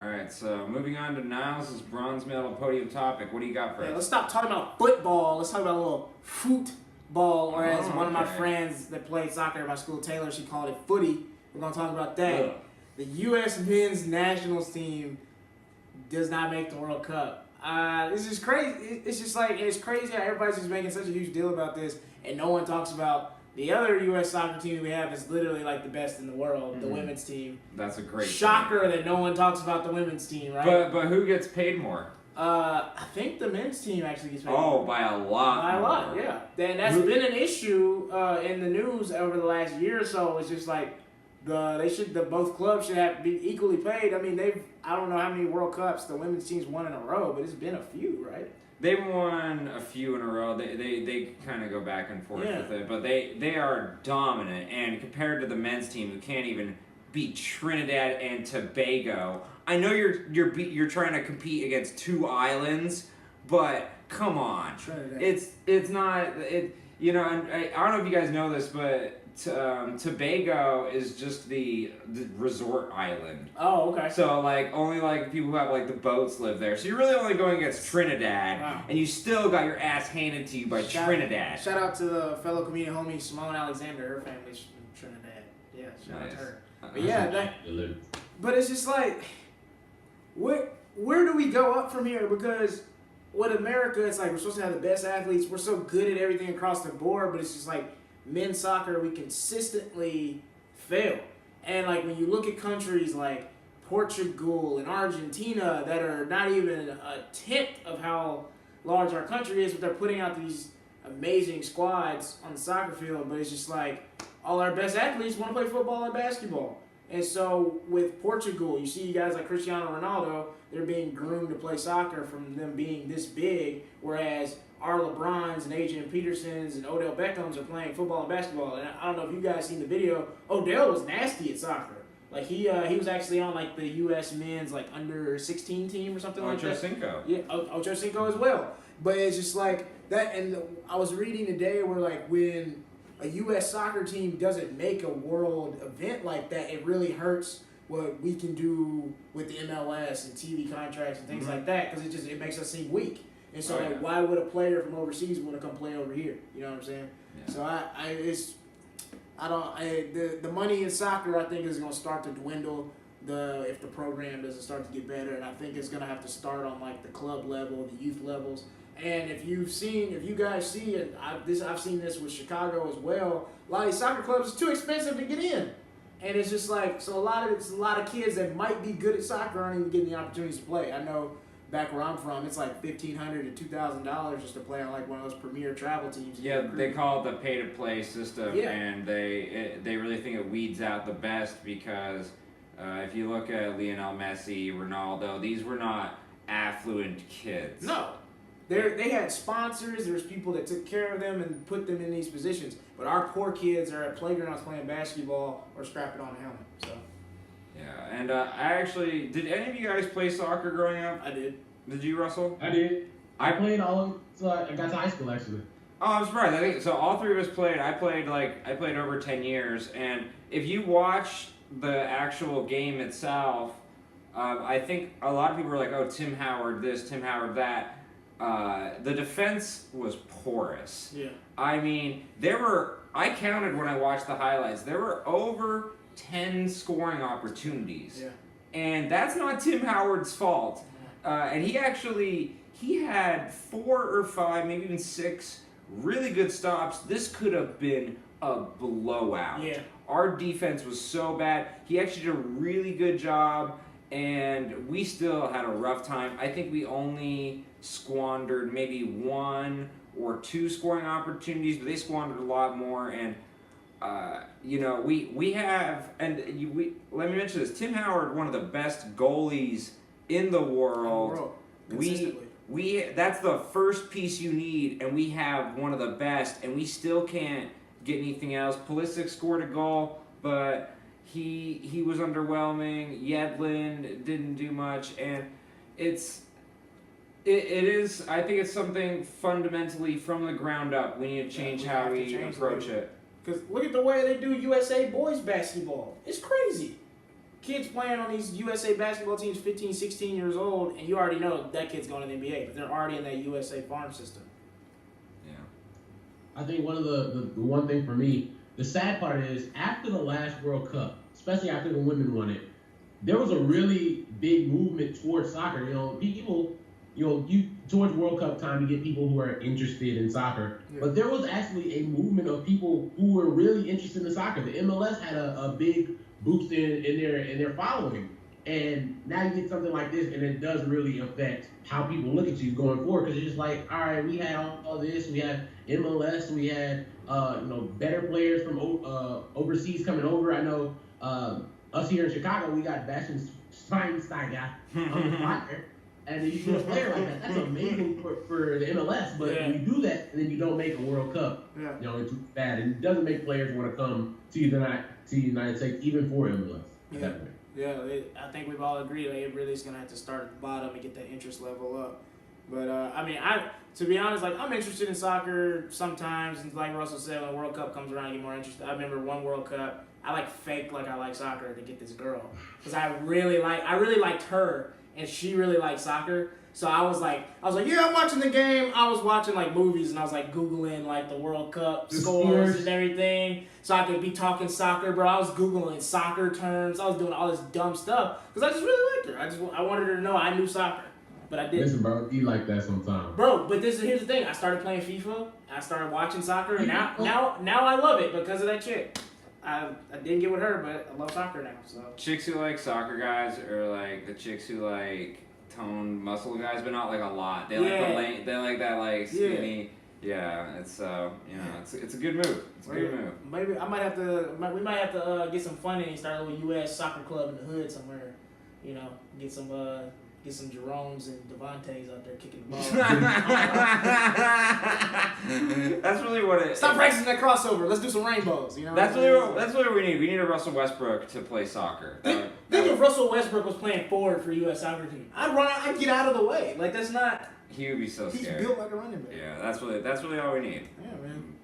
All right, so moving on to Niles' bronze medal podium topic. What do you got for us? Let's stop talking about football. Let's talk about a little football, or as one of my friends that played soccer at my school, Taylor, she called it footy. We're going to talk about that. Ugh. The U.S. men's nationals team does not make the World Cup. This is crazy. It's just like, it's crazy how everybody's just making such a huge deal about this, and no one talks about the other U.S. soccer team we have is literally like the best in the world, the women's team. That's a great shocker point. that no one talks about the women's team, right? But who gets paid more? I think the men's team actually gets paid more. Oh, by a lot. By a lot, yeah. And that's been an issue in the news over the last year or so. It's just like both clubs should have be equally paid. I mean, I don't know how many World Cups the women's team's won in a row, but it's been a few, right? They've won a few in a row. They kind of go back and forth with it, but they are dominant. And compared to the men's team, who can't even beat Trinidad and Tobago, I know you're trying to compete against two islands, but come on, Trinidad. it's not it. You know, I don't know if you guys know this, but Tobago is just the resort island. Oh, okay. So like only like people who have like the boats live there. So you're really only going against Trinidad, and you still got your ass handed to you by Trinidad. Shout out to the fellow comedian homie Simone Alexander. Her family's from Trinidad. Yeah, shout out to her. But yeah, but it's just like, where do we go up from here? Because with America, it's like we're supposed to have the best athletes. We're so good at everything across the board, but it's just like men's soccer, we consistently fail. And like when you look at countries like Portugal and Argentina that are not even a tenth of how large our country is, but they're putting out these amazing squads on the soccer field, but it's just like all our best athletes want to play football and basketball. And so with Portugal, you see guys like Cristiano Ronaldo, they're being groomed to play soccer from them being this big, whereas our LeBrons and Adrian Petersons and Odell Beckhams are playing football and basketball. And I don't know if you guys seen the video. Odell was nasty at soccer. Like he was actually on like the U.S. men's like under 16 team or something like that. Ochocinco. Yeah, Ochocinco as well. But it's just like that. And I was reading today where like when a U.S. soccer team doesn't make a world event like that, it really hurts what we can do with the MLS and TV contracts and things like that, because it makes us seem weak. And so, why would a player from overseas want to come play over here? You know what I'm saying? Yeah. So the money in soccer, I think, is going to start to dwindle if the program doesn't start to get better, and I think it's going to have to start on like the club level, the youth levels. And if you guys see it, I've seen this with Chicago as well. A lot of these soccer clubs is too expensive to get in, and it's just like a lot of kids that might be good at soccer aren't even getting the opportunities to play. I know. Back where I'm from, it's like $1,500 to $2,000 just to play on like one of those premier travel teams. Yeah, they call it the pay-to-play system, and they really think it weeds out the best because if you look at Lionel Messi, Ronaldo, these were not affluent kids. No, they had sponsors. There's people that took care of them and put them in these positions. But our poor kids are at playgrounds playing basketball or strapping on a helmet. So. Yeah, and did any of you guys play soccer growing up? I did. Did you, Russell? I did. I played so I got to high school actually. Oh, I'm surprised. I think so. All three of us played. I played over 10 years, and if you watch the actual game itself, I think a lot of people were like, "Oh, Tim Howard this, Tim Howard that." The defense was porous. Yeah. I mean, I counted when I watched the highlights. There were over 10 scoring opportunities. Yeah. And that's not Tim Howard's fault. And he had 4 or 5, maybe even 6 really good stops. This could have been a blowout. Yeah. Our defense was so bad. He actually did a really good job, and we still had a rough time. I think we only squandered maybe 1 or 2 scoring opportunities, but they squandered a lot more. And we have, and let me mention this: Tim Howard, one of the best goalies in the world. That's the first piece you need, and we have one of the best, and we still can't get anything else. Pulisic scored a goal, but he was underwhelming. Yedlin didn't do much, and it is. I think it's something fundamentally from the ground up. We need to change how we approach it. Because look at the way they do USA boys basketball. It's crazy. kids playing on these USA basketball teams 15, 16 years old, and you already know that kid's going to the NBA, but they're already in that USA farm system. Yeah. I think one of the one thing for me, the sad part is after the last World Cup, especially after the women won it, there was a really big movement towards soccer. People, towards World Cup time, you get people who are interested in soccer. Yeah. But there was actually a movement of people who were really interested in soccer. The MLS had a big boost in their following. And now you get something like this, and it does really affect how people look at you going forward. Because it's just like, all right, we had all this, we had MLS, we had better players from overseas coming over. I know us here in Chicago, we got Bastian Schweinsteiger on the fire. And then you get a player like that. That's amazing for the MLS. But when you do that, and then you don't make a World Cup, it's bad. And it doesn't make players want to come to the United States, even for MLS. Yeah. Yeah, I think we've all agreed it really is going to have to start at the bottom and get that interest level up. But, to be honest, I'm interested in soccer sometimes. And like Russell said, when the World Cup comes around, I get more interested. I remember one World Cup, I faked like I like soccer to get this girl. Because I really liked her, and she really liked soccer. So I was like, yeah, I'm watching the game. I was watching movies, and I was Googling the World Cup scores and everything, so I could be talking soccer, bro. I was Googling soccer terms. I was doing all this dumb stuff because I just really liked her. I wanted her to know I knew soccer, but I didn't. Listen, bro, you like that sometimes, bro. But here's the thing. I started playing FIFA. I started watching soccer, and now I love it because of that chick. I didn't get with her, but I love soccer now. So chicks who like soccer guys are the chicks who like toned muscle guys, but not a lot. They like they like that skinny. Yeah, it's it's a good move. It's a good move. Maybe we might have to get some funding and start a little U.S. soccer club in the hood somewhere. Get some Jeromes and Devontaes out there kicking the ball. That's really what it. Stop practicing that crossover. Let's do some rainbows. That's what we need. We need a Russell Westbrook to play soccer. Think if Russell Westbrook was playing forward for U.S. soccer team, I'd get out of the way. That's not. He would be so scared. He's built like a running back. Yeah, that's really all we need. Yeah, man.